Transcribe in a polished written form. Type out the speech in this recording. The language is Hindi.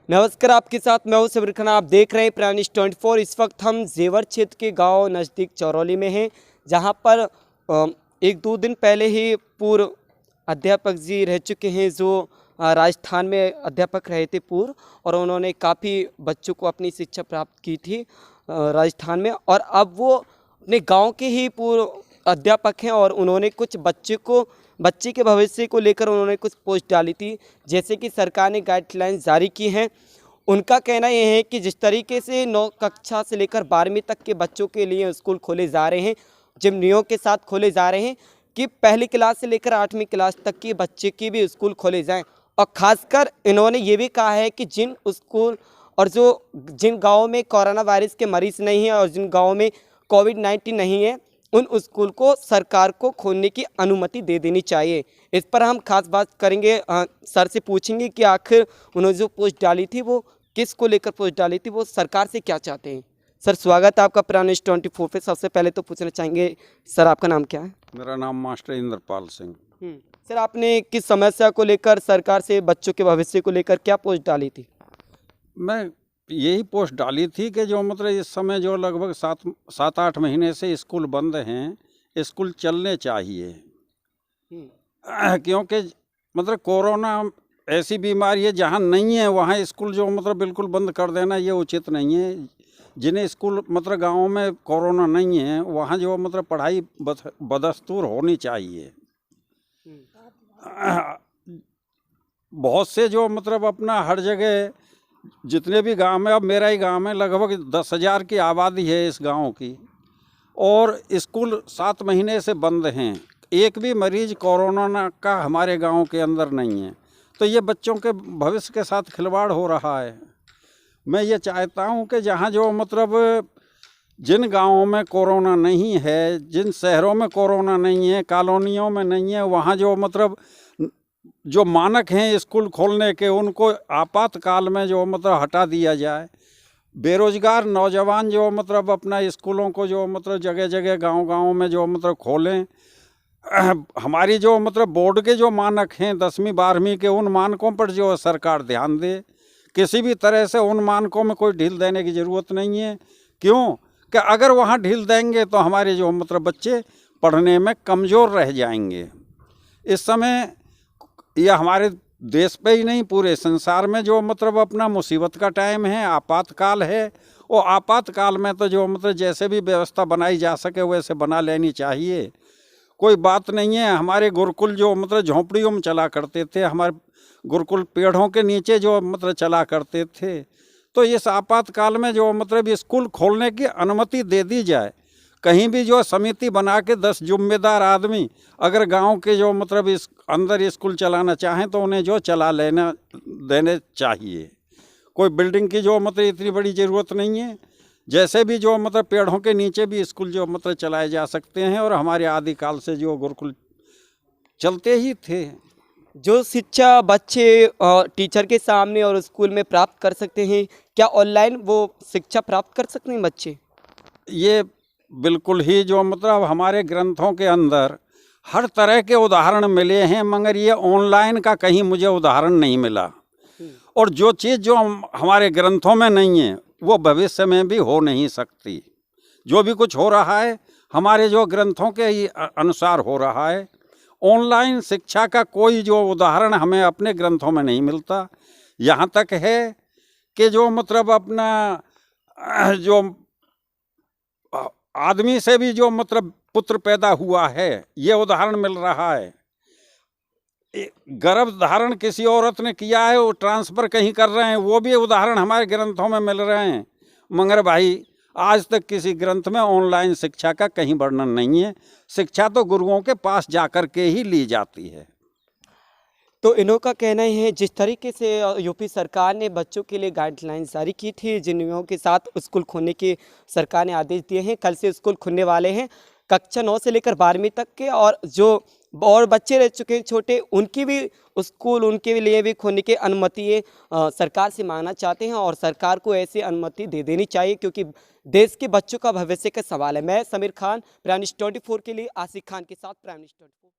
नमस्कार, आपके साथ मैं हूं समीर खान। आप देख रहे हैं प्राइम न्यूज़ 24। इस वक्त हम जेवर क्षेत्र के गांव नज़दीक चौरौली में हैं, जहां पर एक दो दिन पहले ही पूर्व अध्यापक जी रह चुके हैं, जो राजस्थान में अध्यापक रहे थे पूर्व, और उन्होंने काफ़ी बच्चों को अपनी शिक्षा प्राप्त की थी राजस्थान में। और अब वो अपने गाँव के ही पूर्व अध्यापक हैं और उन्होंने कुछ बच्चे के भविष्य को लेकर उन्होंने कुछ पोस्ट डाली थी, जैसे कि सरकार ने गाइडलाइंस जारी की हैं। उनका कहना यह है कि जिस तरीके से 9 कक्षा से लेकर 12वीं तक के बच्चों के लिए स्कूल खोले जा रहे हैं, जिन नियमों के साथ खोले जा रहे हैं कि पहली क्लास से लेकर 8वीं क्लास तक के बच्चे के भी स्कूल खोले जाएं। और ख़ासकर इन्होंने ये भी कहा है कि जिन स्कूल और जिन गाँवों में कोरोना वायरस के मरीज़ नहीं हैं और जिन गाँवों में कोविड-19 नहीं है, उन स्कूल को सरकार को खोलने की अनुमति दे देनी चाहिए। इस पर हम खास बात करेंगे, सर से पूछेंगे कि आखिर उन्होंने जो पोस्ट डाली थी वो किस को लेकर पोस्ट डाली थी, वो सरकार से क्या चाहते हैं। सर, स्वागत है आपका प्राइम न्यूज़ 24 पे। सबसे पहले तो पूछना चाहेंगे, सर आपका नाम क्या है? मेरा नाम मास्टर इंद्रपाल सिंह। सर, आपने किस समस्या को लेकर सरकार से बच्चों के भविष्य को लेकर क्या पोस्ट डाली थी? मैं यही पोस्ट डाली थी कि जो मतलब इस समय जो लगभग 7-8 महीने से स्कूल बंद हैं, स्कूल चलने चाहिए। क्योंकि मतलब कोरोना ऐसी बीमारी है, जहाँ नहीं है वहाँ स्कूल जो मतलब बिल्कुल बंद कर देना ये उचित नहीं है। जिन्हें स्कूल मतलब गाँव में कोरोना नहीं है, वहाँ जो मतलब पढ़ाई बदस्तूर होनी चाहिए। बहुत से जो मतलब अपना हर जगह जितने भी गांव में, अब मेरा ही गांव में लगभग 10,000 की आबादी है इस गांव की, और स्कूल 7 महीने से बंद हैं। एक भी मरीज कोरोना का हमारे गांव के अंदर नहीं है। तो ये बच्चों के भविष्य के साथ खिलवाड़ हो रहा है। मैं ये चाहता हूं कि जहां जो मतलब जिन गांवों में कोरोना नहीं है, जिन शहरों में कोरोना नहीं है, कॉलोनियों में नहीं है, वहाँ जो मतलब जो मानक हैं स्कूल खोलने के, उनको आपातकाल में जो मतलब हटा दिया जाए। बेरोजगार नौजवान जो मतलब अपना स्कूलों को जो मतलब जगह जगह गांव-गांव में जो मतलब खोलें। हमारी जो मतलब बोर्ड के जो मानक हैं 10वीं 12वीं के, उन मानकों पर जो सरकार ध्यान दे। किसी भी तरह से उन मानकों में कोई ढील देने की ज़रूरत नहीं है। क्यों कि अगर वहाँ ढील देंगे तो हमारे जो मतलब बच्चे पढ़ने में कमज़ोर रह जाएंगे। इस समय यह हमारे देश पे ही नहीं, पूरे संसार में जो मतलब अपना मुसीबत का टाइम है, आपातकाल है। और आपातकाल में तो जो मतलब जैसे भी व्यवस्था बनाई जा सके वैसे बना लेनी चाहिए। कोई बात नहीं है। हमारे गुरुकुल जो मतलब झोंपड़ियों में चला करते थे, हमारे गुरुकुल पेड़ों के नीचे जो मतलब चला करते थे। तो इस आपातकाल में जो मतलब स्कूल खोलने की अनुमति दे दी जाए। कहीं भी जो समिति बना के 10 जिम्मेदार आदमी अगर गांव के जो मतलब इस अंदर स्कूल चलाना चाहें तो उन्हें जो चला लेना देने चाहिए। कोई बिल्डिंग की जो मतलब इतनी बड़ी ज़रूरत नहीं है। जैसे भी जो मतलब पेड़ों के नीचे भी स्कूल जो मतलब चलाए जा सकते हैं, और हमारे आदिकाल से जो गुरुकुल चलते ही थे। जो शिक्षा बच्चे टीचर के सामने और स्कूल में प्राप्त कर सकते हैं, क्या ऑनलाइन वो शिक्षा प्राप्त कर सकते हैं बच्चे? ये बिल्कुल ही जो मतलब हमारे ग्रंथों के अंदर हर तरह के उदाहरण मिले हैं, मगर ये ऑनलाइन का कहीं मुझे उदाहरण नहीं मिला। और जो चीज़ जो हमारे ग्रंथों में नहीं है वो भविष्य में भी हो नहीं सकती। जो भी कुछ हो रहा है हमारे जो ग्रंथों के ही अनुसार हो रहा है। ऑनलाइन शिक्षा का कोई जो उदाहरण हमें अपने ग्रंथों में नहीं मिलता। यहाँ तक है कि जो मतलब अपना जो आदमी से भी जो मतलब पुत्र पैदा हुआ है, ये उदाहरण मिल रहा है। गर्भ धारण किसी औरत ने किया है, वो ट्रांसफ़र कहीं कर रहे हैं, वो भी उदाहरण हमारे ग्रंथों में मिल रहे हैं। मगर भाई आज तक किसी ग्रंथ में ऑनलाइन शिक्षा का कहीं वर्णन नहीं है। शिक्षा तो गुरुओं के पास जाकर के ही ली जाती है। तो इन्हों का कहना है, जिस तरीके से यूपी सरकार ने बच्चों के लिए गाइडलाइंस जारी की थी, जिन नियमों के साथ स्कूल खोलने के सरकार ने आदेश दिए हैं, कल से स्कूल खुलने वाले हैं कक्षा 9 से लेकर 12वीं तक के। और बच्चे रह चुके हैं छोटे, उनके लिए भी खोलने की अनुमति सरकार से मांगना चाहते हैं, और सरकार को ऐसी अनुमति दे देनी चाहिए, क्योंकि देश के बच्चों का भविष्य का सवाल है। मैं समीर खान, प्राइम न्यूज़ 24 के लिए आसिफ खान के साथ, प्राइम न्यूज़ 24।